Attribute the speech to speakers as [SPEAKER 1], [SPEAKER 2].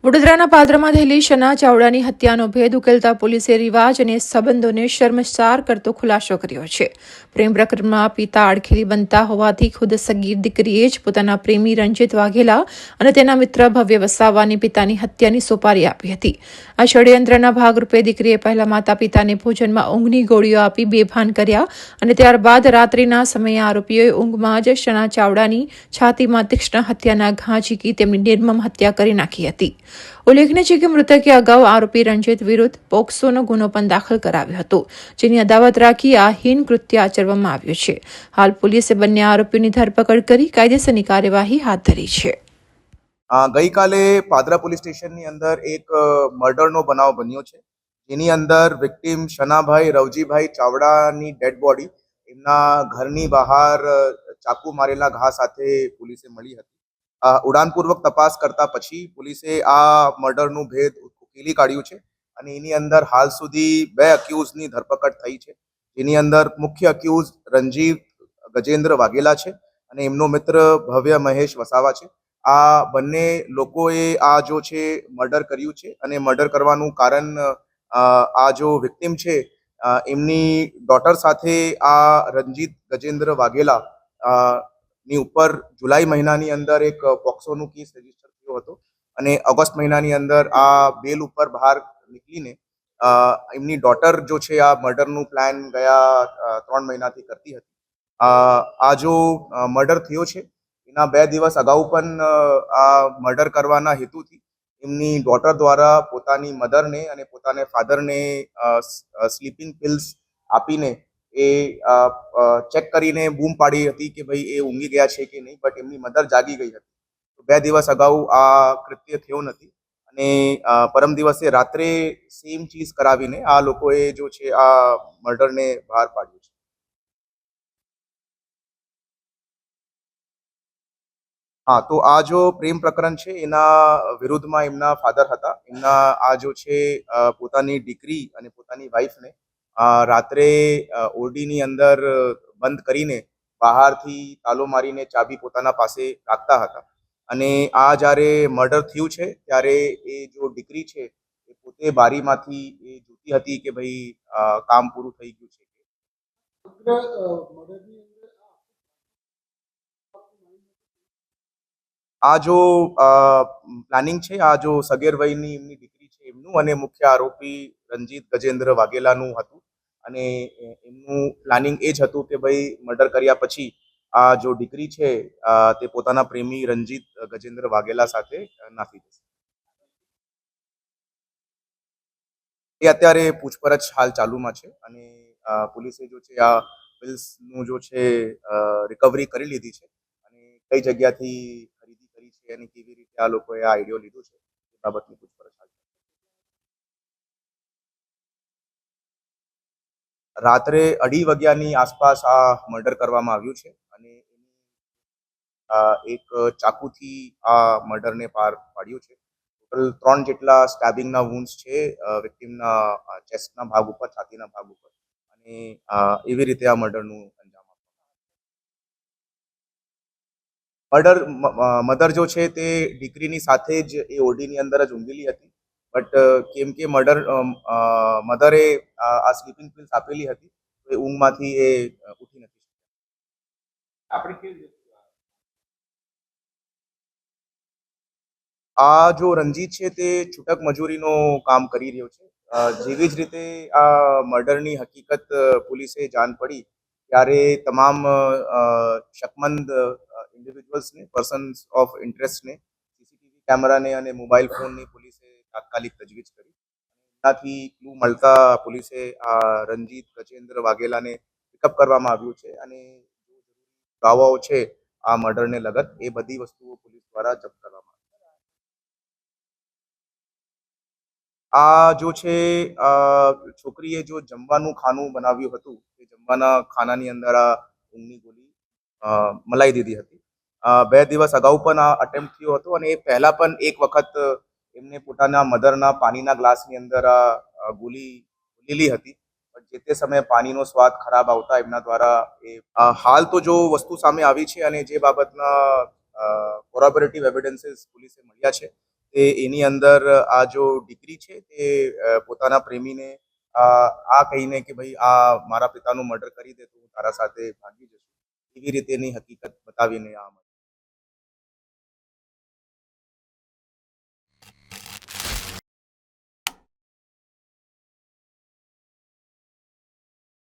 [SPEAKER 1] વડોદરાના પાદરામાં થયેલી શના ચાવડાની હત્યાનો ભેદ ઉકેલતા પોલીસે રિવાજ અને સંબંધોને શર્મસાર કરતો ખુલાસો કર્યો છે. પ્રેમ પ્રકરણમાં પિતા આડખેલી બનતા હોવાથી ખુદ સગીર દીકરીએ જ પોતાના પ્રેમી રંજીત વાઘેલા અને તેના મિત્ર ભવ્ય વસાવાની પિતાની હત્યાની સોપારી આપી હતી. આ ષડયંત્રના ભાગરૂપે દીકરીએ પહેલા માતા પિતાને ભોજનમાં ઊંઘની ગોળીઓ આપી બેભાન કર્યા અને ત્યારબાદ રાત્રિના સમયે આરોપીઓએ ઊંઘમાં જ શના ચાવડાની છાતીમાં તીક્ષ્ણ હત્યાના ઘા ઝીકી તેમની નિર્મમ હત્યા કરી નાખી હતી. ઉલ્લેખનીય છે કે મૃતકે અગાઉ આરોપી રંજીત વિરુદ્ધ પોક્સોનો ગુનો પણ દાખલ કરાવ્યો હતો, જેની અદાવત રાખી આ હીન કૃત્ય આચરવામાં આવ્યું છે. હાલ પોલીસે બંને આરોપીઓની ધરપકડ કરી કાયદેસરની કાર્યવાહી હાથ ધરી છે.
[SPEAKER 2] ગઈકાલે પાદરા પોલીસ સ્ટેશનની અંદર એક મર્ડરનો બનાવ બન્યો છે, જેની અંદર victim Shanabhai Ravjibhai ચાવડાની dead body એમના ઘરની બહાર ચાકુ મારેલા ઘા સાથે પોલીસે મળી હતી. ઉડાનપૂર્વક તપાસ કરતા પછી પોલીસે આ મર્ડરનું ભેદ ઉકેલી કાઢ્યું છે અને એની અંદર હાલ સુધી 2 અક્યુઝની ધરપકડ થઈ છે, જેની અંદર મુખ્ય અક્યુઝ રંજીત ગજેન્દ્ર વાઘેલા છે અને એમનો મિત્ર ભવ્ય મહેશ વસાવા છે. આ બંને લોકોએ આ જો છે મર્ડર કર્યું છે અને મર્ડર કરવાનું કારણ આ જો વિક્ટિમ છે એમની ડોટર સાથે આ રંજીત ગજેન્દ્ર વાઘેલા ની ઉપર જુલાઈ મહિનાની અંદર એક પોક્સોનું કેસ રજીસ્ટર થયો હતો અને ઓગસ્ટ મહિનાની અંદર આ બેલ ઉપર બહાર નીકળીને એમની ડોટર જો છે આ મર્ડરનું પ્લાન ગયા 3 મહિનાથી કરતી હતી. આ જો મર્ડર થયો છે એના 2 દિવસ અગાઉ પણ આ મર્ડર કરવાના હેતુથી એમની ડોટર દ્વારા પોતાની મધરને અને પોતાના ફાધરને સ્લીપિંગ પિલ્સ આપીને એ ચેક કરીને બૂમ પાડી હતી કે ભાઈ એ ઊંઘી ગયા છે કે નહીં, બટ એમની મધર જાગી ગઈ હતી. 2 દિવસ અગાઉ આ કૃત્ય થયો નથી અને પરમ દિવસે રાત્રે સેમ ચીઝ કરાવીને આ લોકોએ જો છે આ મર્ડરને બહાર પાડ્યું છે. હા, તો આ જો પ્રેમ પ્રકરણ છે એના વિરુદ્ધમાં એમના ફાધર હતા. એમના આ જો છે પોતાની દીકરી અને પોતાની વાઈફને રાત્રે ઓરડીની અંદર બંધ કરીને બહારથી તાલો મારીને ચાબી પોતાના પાસે રાખતા હતા અને આ જ્યારે મર્ડર થયું છે ત્યારે એ જો દીકરી છે એ પોતે બારીમાંથી એ જોતી હતી કે ભાઈ કામ પૂરું થઈ ગયું છે. આ જો પ્લાનિંગ છે, આ જો સગેર વયની એમની દીકરી છે એમનું અને મુખ્ય આરોપી રંજીત ગજેન્દ્ર વાઘેલાનું હતું અને એમનું પ્લાનિંગ એ જ હતું કે ભાઈ મર્ડર કર્યા પછી આ જો દીકરી છે તે પોતાના પ્રેમી રંજીત ગજેન્દ્ર વાઘેલા સાથે નાખી દેશે. એ અત્યારે પૂછપરછ હાલ ચાલુમાં છે અને પોલીસે જો છે આ બિલ્સનું જો છે રિકવરી કરી લીધી છે અને કઈ જગ્યાથી ખરીદી કરી છે અને કેવી રીતે આ લોકોએ આ આઈડિયો લીધો છે એ બાબતની પૂછપરછ હાલ રાત્રે 2:30 વાગ્યાની આસપાસ આ મર્ડર કરવામાં આવ્યું છે અને એક ચાકુથી આ મર્ડરને પાર પાડ્યું છે. ટોટલ 3 જેટલા સ્ટેબિંગના વુન્ડ્સ છે વિક્ટિમના ચેસ્ટના ભાગ ઉપર, છાતીના ભાગ ઉપર અને એવી રીતે આ મર્ડરનું અંજામ આપ્યું. મધર જો છે તે દીકરીની સાથે જ એ ઓરડીની અંદર જ ઊંઘેલી હતી, બટ કેમ કે મધરે આ સ્લીપિંગ પિલ્સ આપેલી હતી તો એ ઊંઘમાંથી એ ઉઠી નથી શકતી. આ જો રંજીત છે તે છૂટક મજૂરીનું કામ કરી રહ્યો છે. જેવી જ રીતે આ મર્ડરની હકીકત પોલીસે જાણ પડી ત્યારે તમામ શકમંદ ઇન્ડિવિજ્યુઅલ્સને, પર્સન્સ ઓફ ઇન્ટરેસ્ટને સીસીટીવી કેમેરાને અને મોબાઈલ ફોનની પોલીસે તાત્કાલિક તજવીજ કરી. એનાથી ક્લુ મળતા પોલીસે આ રંજીત ગજેન્દ્ર વાઘેલાને પિકઅપ કરવામાં આવ્યું છે અને પુરાવાઓ છે આ મર્ડરને લગત એ બધી વસ્તુઓ પોલીસ દ્વારા જપ્ત કરવામાં આ જો છે છોકરીએ જો જમવાનું ખાનું બનાવ્યું હતું એ જમવાના ખાનાની અંદર આ ઊંઘની ગોળી મલાઈ દીધી હતી. 2 દિવસ અગાઉ પણ આ અટેમ્પ્ટ થયો હતો અને એ પહેલા પણ એક વખત એમને પોતાના મધરના પાણીના ગ્લાસની અંદર આ ગોળી લીલી હતી, પણ જે તે સમયે પાણીનો સ્વાદ ખરાબ આવતા એમના દ્વારા એ હાલ તો જો વસ્તુ સામે આવી છે અને જે બાબતના કોરોબોરેટિવ એવિડન્સીસ પોલીસે મળ્યા છે તે એની અંદર આ જો દીકરી છે તે પોતાના પ્રેમીને આ કહીને કે ભાઈ આ મારા પિતાનું મર્ડર કરી દે તો હું તારા સાથે ભાગી જશું એવી રીતેની હકીકત બતાવીને આ